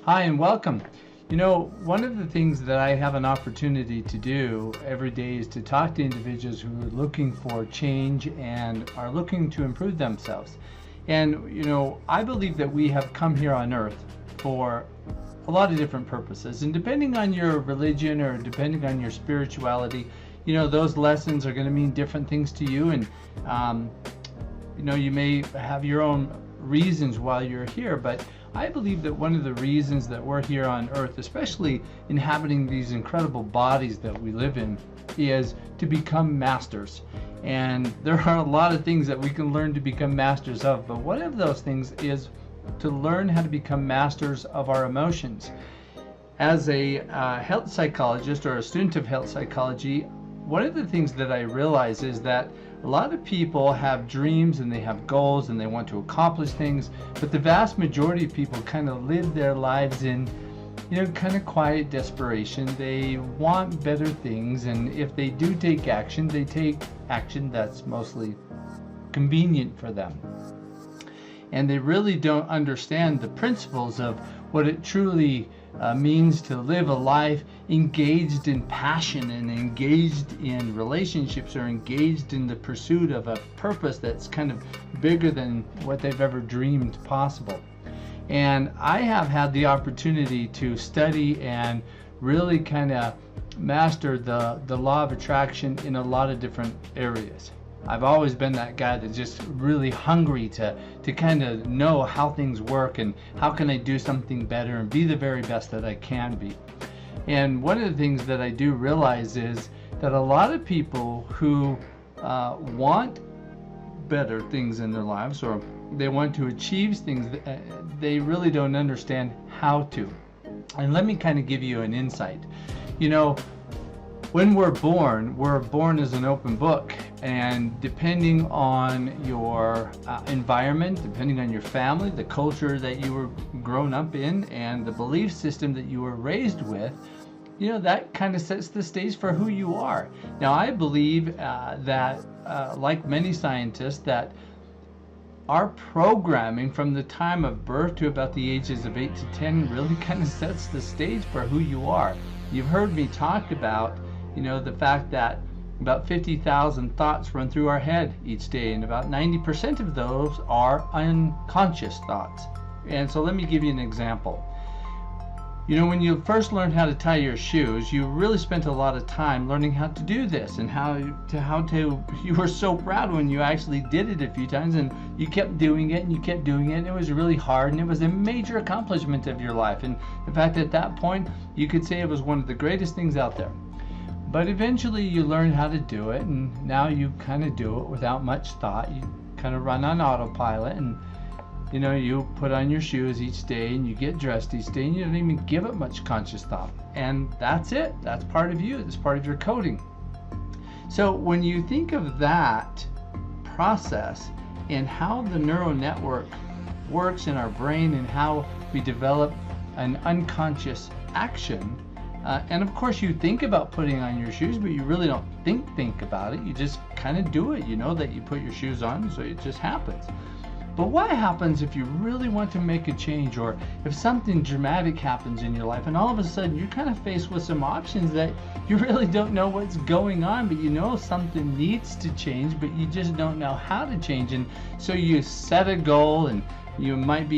Hi and welcome. One of the things that I have an opportunity to do every day is to talk to individuals who are looking for change and are looking to improve themselves. And I believe that we have come here on earth for a lot of different purposes. And depending on your religion or depending on your spirituality, those lessons are going to mean different things to you. And you may have your own reasons while you're here, but I believe that one of the reasons that we're here on earth, especially inhabiting these incredible bodies that we live in, is to become masters. And there are a lot of things that we can learn to become masters of, but one of those things is to learn how to become masters of our emotions. As a health psychologist or a student of health psychology, one of the things that I realize is that a lot of people have dreams and they have goals and they want to accomplish things, but the vast majority of people kind of live their lives in, kind of quiet desperation. They want better things, and if they do take action, they take action that's mostly convenient for them. And they really don't understand the principles of what it truly means to live a life engaged in passion and engaged in relationships or engaged in the pursuit of a purpose that's kind of bigger than what they've ever dreamed possible. And I have had the opportunity to study and really kind of master the law of attraction in a lot of different areas. I've always been that guy that's just really hungry to kind of know how things work and how can I do something better and be the very best that I can be. And one of the things that I do realize is that a lot of people who want better things in their lives, or they want to achieve things, they really don't understand how to. And let me kind of give you an insight. When we're born as an open book, and depending on your environment, depending on your family, the culture that you were grown up in, and the belief system that you were raised with, that kind of sets the stage for who you are. Now, I believe that, like many scientists, that our programming from the time of birth to about the ages of 8 to 10 really kind of sets the stage for who you are. You've heard me talk about the fact that about 50,000 thoughts run through our head each day, and about 90% of those are unconscious thoughts. And so let me give you an example. When you first learned how to tie your shoes, you really spent a lot of time learning how to do this and how to you were so proud when you actually did it a few times, and you kept doing it and you kept doing it, and it was really hard, and it was a major accomplishment of your life. And in fact, at that point, you could say it was one of the greatest things out there. But eventually you learn how to do it, and now you kind of do it without much thought. You kind of run on autopilot, and you put on your shoes each day and you get dressed each day and you don't even give it much conscious thought. And that's it. That's part of you. That's part of your coding. So when you think of that process and how the neural network works in our brain and how we develop an unconscious action, and of course you think about putting on your shoes, but you really don't think about it. You just kind of do it. You know that you put your shoes on, so it just happens. But what happens if you really want to make a change, or if something dramatic happens in your life and all of a sudden you're kind of faced with some options that you really don't know what's going on, but something needs to change, but you just don't know how to change. And so you set a goal, and you want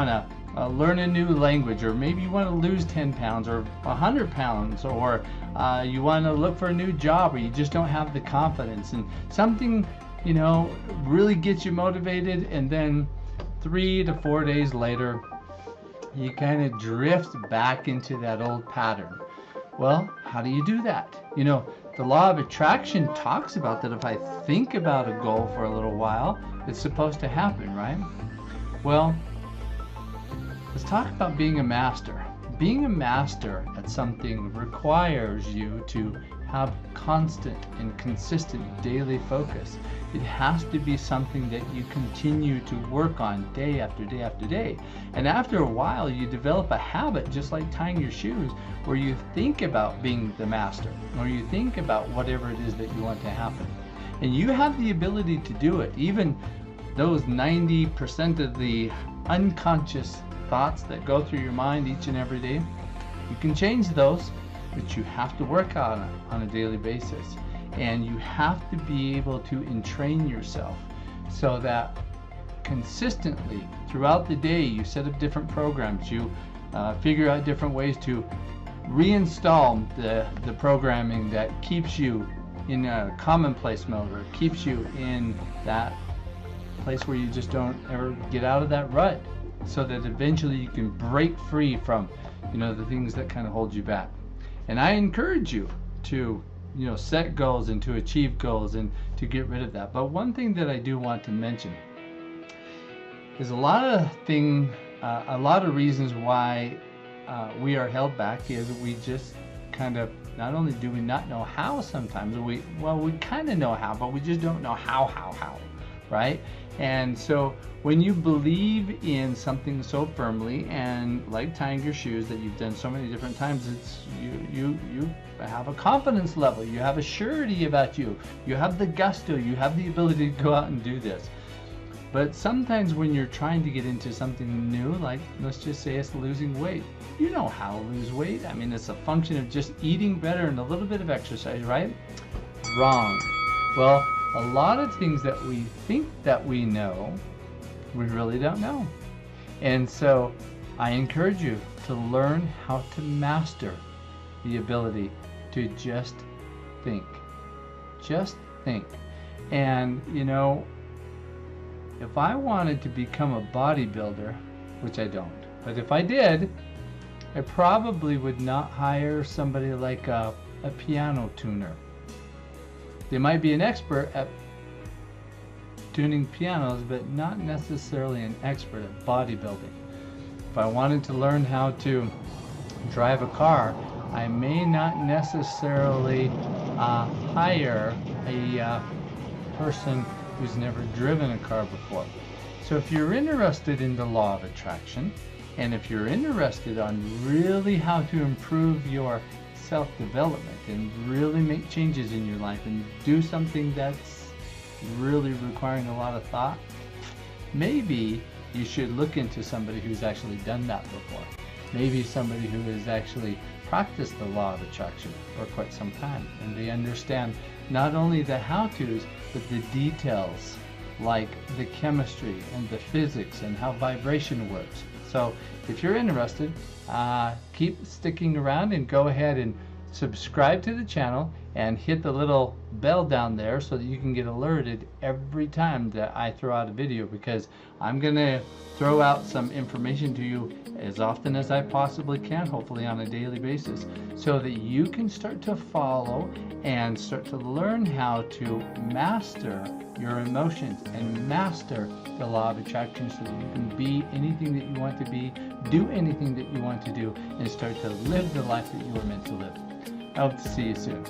to learn a new language, or maybe you want to lose 10 pounds or 100 pounds, or you want to look for a new job, or you just don't have the confidence, and something really gets you motivated, and then 3 to 4 days later you kind of drift back into that old pattern. Well, how do you do that? The law of attraction talks about that if I think about a goal for a little while, it's supposed to happen, right? Well, let's talk about being a master. Being a master at something requires you to have constant and consistent daily focus. It has to be something that you continue to work on day after day after day. And after a while, you develop a habit, just like tying your shoes, where you think about being the master, or you think about whatever it is that you want to happen. And you have the ability to do it. Even those 90% of the unconscious thoughts that go through your mind each and every day. You can change those, but you have to work on it on a daily basis. And you have to be able to entrain yourself so that consistently throughout the day you set up different programs, you figure out different ways to reinstall the programming that keeps you in a commonplace mode or keeps you in that place where you just don't ever get out of that rut, so that eventually you can break free from the things that kind of hold you back. And I encourage you to set goals and to achieve goals and to get rid of that. But one thing that I do want to mention is a lot of reasons why we are held back is we just kind of, not only do we not know how sometimes, we kind of know how, but we just don't know how, right? And so when you believe in something so firmly, and like tying your shoes that you've done so many different times, it's you have a confidence level, you have a surety about you have the gusto, you have the ability to go out and do this. But sometimes when you're trying to get into something new, like let's just say it's losing weight, you know how to lose weight. I mean, it's a function of just eating better and a little bit of exercise, right? Wrong. Well, a lot of things that we think that we know, we really don't know. And so I encourage you to learn how to master the ability to just think. Just think. And if I wanted to become a bodybuilder, which I don't, but if I did, I probably would not hire somebody like a piano tuner. They might be an expert at tuning pianos, but not necessarily an expert at bodybuilding. If I wanted to learn how to drive a car, I may not necessarily hire a person who's never driven a car before. So if you're interested in the law of attraction, and if you're interested on really how to improve your self-development and really make changes in your life and do something that's really requiring a lot of thought, maybe you should look into somebody who's actually done that before. Maybe somebody who has actually practiced the law of attraction for quite some time, and they understand not only the how-tos, but the details, like the chemistry and the physics and how vibration works. So if you're interested, keep sticking around and go ahead and subscribe to the channel and hit the little bell down there so that you can get alerted every time that I throw out a video, because I'm gonna throw out some information to you as often as I possibly can, hopefully on a daily basis, so that you can start to follow and start to learn how to master your emotions and master the law of attraction, so that you can be anything that you want to be, do anything that you want to do, and start to live the life that you were meant to live. I hope to see you soon.